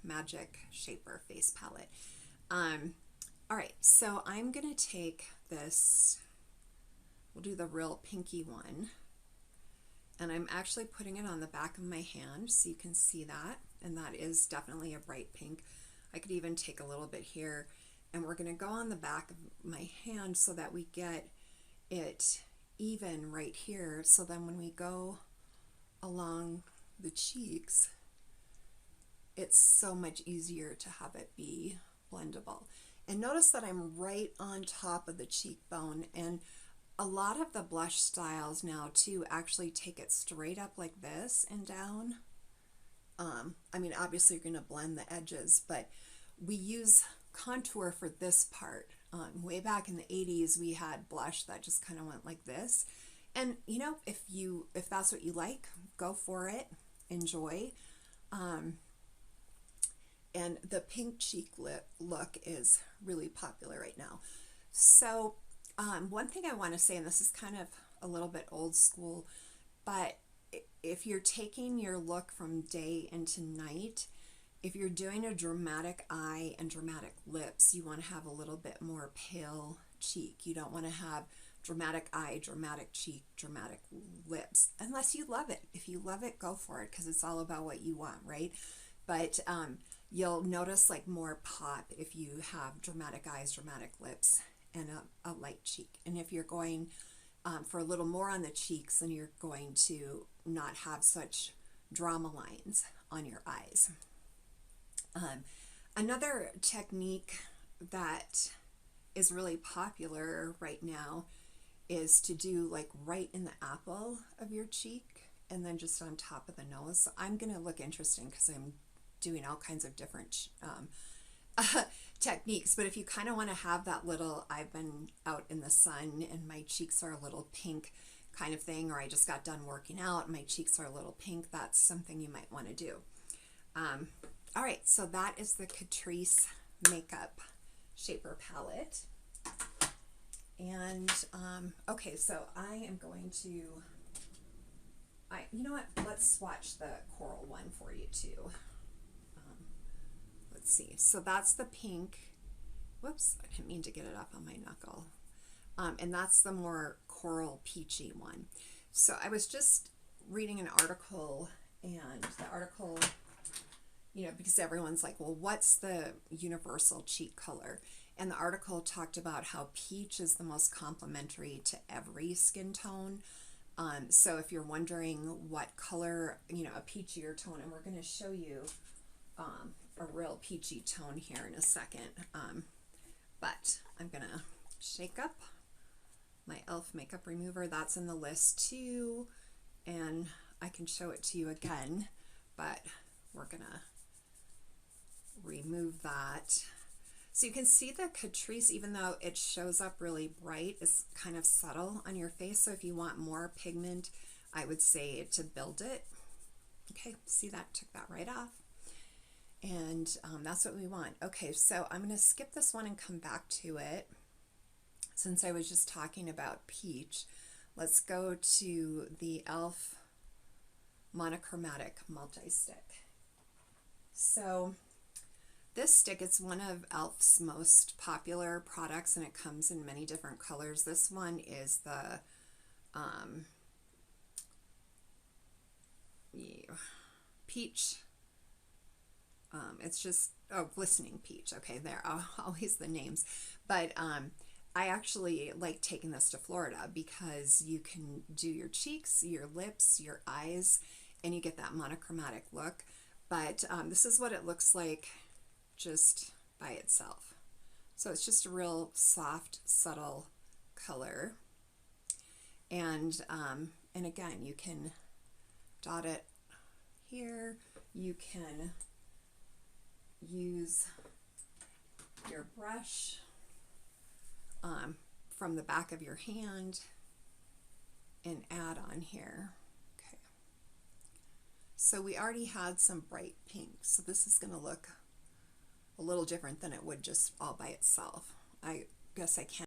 Magic Shaper Face Palette. All right, so I'm gonna take this, we'll do the real pinky one, and I'm actually putting it on the back of my hand so you can see that, and that is definitely a bright pink. I could even take a little bit here, and we're gonna go on the back of my hand so that we get it even right here, so then when we go along the cheeks, it's so much easier to have it be blendable. And notice that I'm right on top of the cheekbone, and a lot of the blush styles now too actually take it straight up like this and down. I mean, obviously you're going to blend the edges, but we use contour for this part. Way back in the 80s we had blush that just kind of went like this, and you know, if that's what you like, go for it, enjoy. And the pink cheek lip look is really popular right now. So one thing I want to say, and this is kind of a little bit old school, but if you're taking your look from day into night, if you're doing a dramatic eye and dramatic lips, you want to have a little bit more pale cheek. You don't want to have dramatic eye, dramatic cheek, dramatic lips, unless you love it. If you love it, go for it, because it's all about what you want, right? But you'll notice like more pop if you have dramatic eyes, dramatic lips, and a light cheek. And if you're going for a little more on the cheeks, then you're going to not have such drama lines on your eyes. Another technique that is really popular right now is to do like right in the apple of your cheek and then just on top of the nose. So I'm going to look interesting because I'm doing all kinds of different techniques, but if you kind of want to have that little, I've been out in the sun and my cheeks are a little pink kind of thing, or I just got done working out and my cheeks are a little pink, that's something you might want to do. All right, so that is the Catrice Makeup Shaper Palette. And okay, so I am going to, you know what, let's swatch the coral one for you too. Let's see, so that's the pink. Whoops, I didn't mean to get it up on my knuckle. And that's the more coral peachy one. So I was just reading an article, and the article, you know, because everyone's like, well, what's the universal cheek color? And the article talked about how peach is the most complementary to every skin tone. So if you're wondering what color, you know, a peachier tone, and we're going to show you a real peachy tone here in a second. But I'm going to shake up my e.l.f. makeup remover. That's in the list too. And I can show it to you again, but we're going to remove that. So you can see the Catrice, even though it shows up really bright, is kind of subtle on your face. So if you want more pigment, I would say to build it. Okay, see that? Took that right off. And that's what we want. Okay, so I'm going to skip this one and come back to it. Since I was just talking about peach, let's go to the e.l.f. Monochromatic Multi-Stick. So this stick, it's one of e.l.f.'s most popular products, and it comes in many different colors. This one is the peach. It's just, oh, glistening peach. Okay, there, always the names. But I actually like taking this to Florida because you can do your cheeks, your lips, your eyes, and you get that monochromatic look. But this is what it looks like just by itself. So it's just a real soft, subtle color. And again, you can dot it here. You can use your brush from the back of your hand and add on here. Okay. So we already had some bright pink, so this is going to look a little different than it would just all by itself. I guess I can't